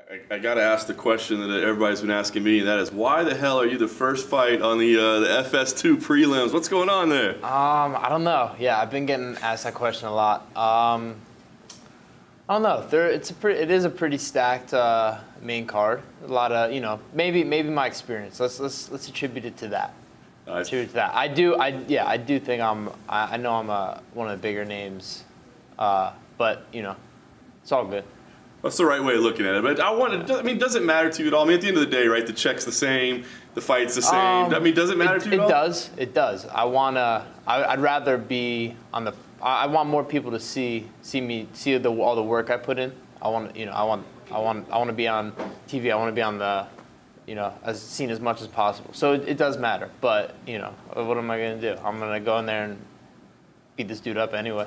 I got to ask the question that everybody's been asking me, and that is, why the hell are you the first fight on the FS2 prelims? What's going on there? I don't know. Yeah, I've been getting asked that question a lot. I don't know. It is a pretty stacked main card. A lot of, maybe my experience. Let's attribute it to that. Nice. Attribute it to that. I do think I know I'm one of the bigger names, but it's all good. That's the right way of looking at it. But does it matter to you at all? I mean, at the end of the day, right, the check's the see, the fight's the same. Does it matter to you at all? It does. I'd rather be on the, I want more people to see all the work I put in. I want to be on TV. I want to be on the, as seen as much as possible. So it does matter. But, what am I going to do? I'm going to go in there and beat this dude up anyway.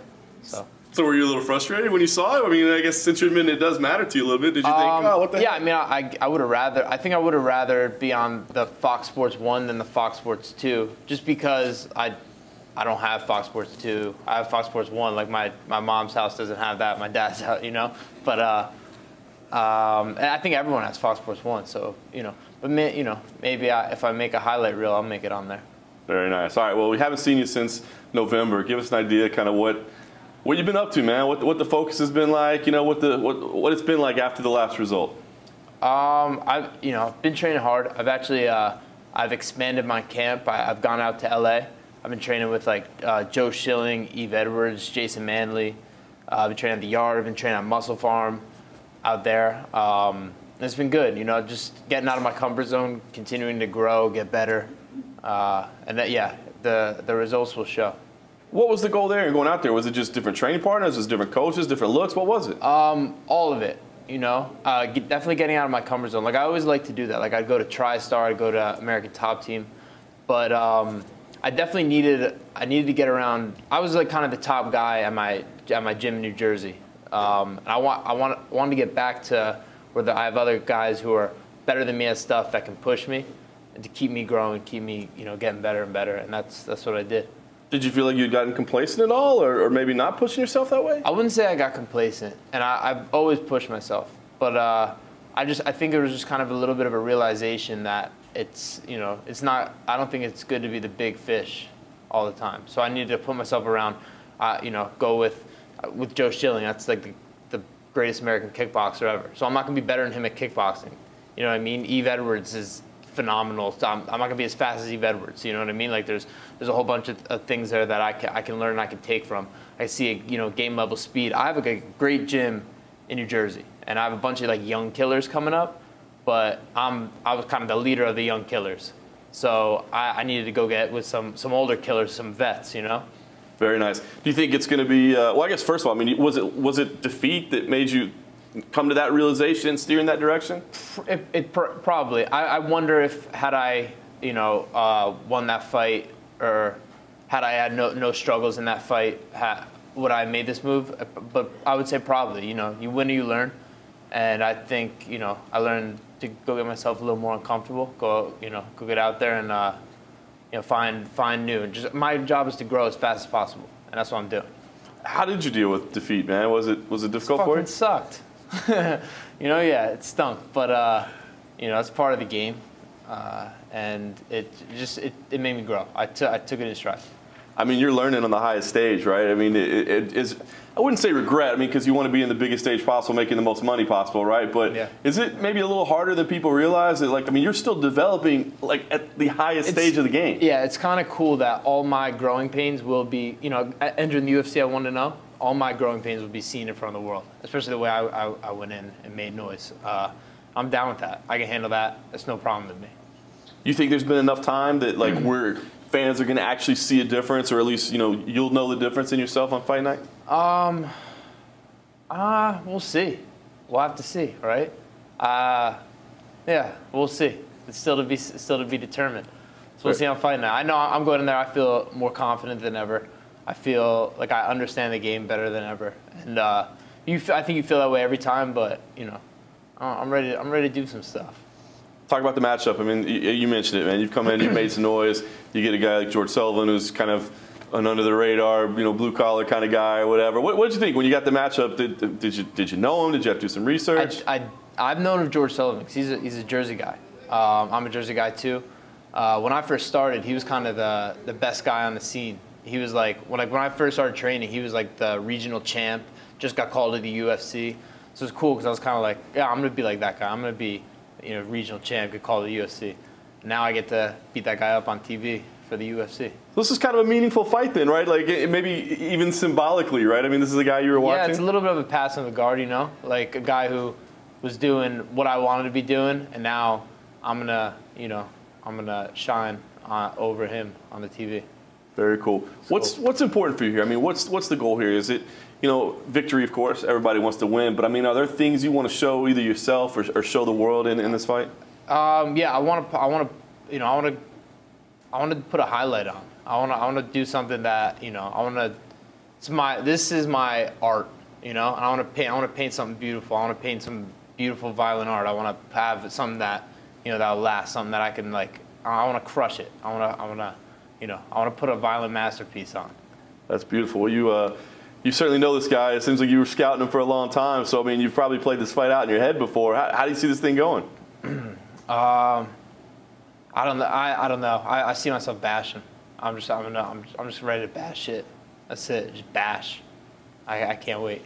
So were you a little frustrated when you saw it? I mean, I guess since you're admitting it does matter to you a little bit, did you think, oh, what the heck? I mean, I would have rather, I think I would have rather be on the Fox Sports 1 than the Fox Sports 2, just because I don't have Fox Sports 2. I have Fox Sports 1. Like my mom's house doesn't have that, my dad's house, But and I think everyone has Fox Sports 1, so, but maybe if I make a highlight reel, I'll make it on there. Very nice. All right, well, we haven't seen you since November. Give us an idea kind of what you've been up to, man. What the focus has been like, what it's been like after the last result. I've been training hard. I've actually I've expanded my camp. I've gone out to LA. I've been training with Joe Schilling, Eve Edwards, Jason Manley. I've been training at the Yard. I've been training at Muscle Farm out there. It's been good, just getting out of my comfort zone, continuing to grow, get better, and the results will show. What was the goal there in going out there? Was it just different training partners? Was it different coaches, different looks? What was it? All of it, definitely getting out of my comfort zone. Like, I always like to do that. Like, I'd go to TriStar, I'd go to American Top Team. But I definitely needed to get around. I was like kind of the top guy at my gym in New Jersey. And I wanted to get back to where I have other guys who are better than me at stuff that can push me and to keep me growing, keep me, getting better and better. And that's what I did. Did you feel like you'd gotten complacent at all, or maybe not pushing yourself that way? I wouldn't say I got complacent, and I've always pushed myself. But I think it was just kind of a little bit of a realization that it's not. I don't think it's good to be the big fish all the time. So I needed to put myself around, go with Joe Schilling. That's like the greatest American kickboxer ever. So I'm not gonna be better than him at kickboxing. You know what I mean? Eve Edwards is phenomenal. So I'm not gonna be as fast as Eve Edwards. You know what I mean? Like there's a whole bunch of things there that I can learn and I can take from. I see game level speed. I have a great gym in New Jersey, and I have a bunch of young killers coming up. But I was kind of the leader of the young killers, so I needed to go get with some older killers, some vets. Very nice. Do you think it's going to be? Well, I guess first of all, I mean, was it defeat that made you come to that realization and steer in that direction? Probably. I wonder if had I won that fight, or had I had no struggles in that fight, would I have made this move? But I would say probably. You win or you learn, and I think I learned to go get myself a little more uncomfortable. Go get out there and find new. Just my job is to grow as fast as possible, and that's what I'm doing. How did you deal with defeat, man? Was it difficult for you? It sucked. Yeah, it stunk, but it's part of the game, and it made me grow. I took it in stride. I mean, you're learning on the highest stage, right? I mean, it is. I wouldn't say regret. I mean, because you want to be in the biggest stage possible, making the most money possible, right? But yeah. Is it maybe a little harder than people realize? That you're still developing at the highest stage of the game. Yeah, it's kind of cool that all my growing pains will be, entering the UFC. I want to know. All my growing pains will be seen in front of the world, especially the way I went in and made noise. I'm down with that. I can handle that. That's no problem with me. You think there's been enough time that where fans are going to actually see a difference, or at least you'll know the difference in yourself on fight night? We'll see. We'll have to see, right? Yeah, we'll see. It's still to be determined. So we'll see on fight night. I know I'm going in there. I feel more confident than ever. I feel like I understand the game better than ever, and I think you feel that way every time. But I'm ready to do some stuff. Talk about the matchup. I mean, you mentioned it, man. You've come in, you've made some noise. You get a guy like George Sullivan, who's kind of an under the radar, blue collar kind of guy or whatever. What did you think when you got the matchup? Did you know him? Did you have to do some research? I've known of George Sullivan because he's a Jersey guy. I'm a Jersey guy too. When I first started, he was kind of the best guy on the scene. He was like when I first started training, he was like the regional champ. Just got called to the UFC, so it was cool because I was kind of like, yeah, I'm gonna be like that guy. I'm gonna be, regional champ, get called to the UFC. Now I get to beat that guy up on TV for the UFC. This is kind of a meaningful fight then, right? Like maybe even symbolically, right? I mean, this is a guy you were watching. Yeah, it's a little bit of a pass on the guard, like a guy who was doing what I wanted to be doing, and now I'm gonna shine over him on the TV. Very cool. What's important for you here? I mean, what's the goal here? Is it, victory, of course, everybody wants to win, but I mean, are there things you want to show either yourself or show the world in this fight? Yeah, I want to put a highlight on. I want to do something that, this is my art, and I want to paint something beautiful. I want to paint some beautiful violent art. I want to have something that, that'll last, something that I can I want to crush it. I want to put a violent masterpiece on. That's beautiful. Well, you certainly know this guy. It seems like you were scouting him for a long time. So, I mean, you've probably played this fight out in your head before. How do you see this thing going? I don't know. I see myself bashing. I'm just ready to bash it. That's it. Just bash. I can't wait.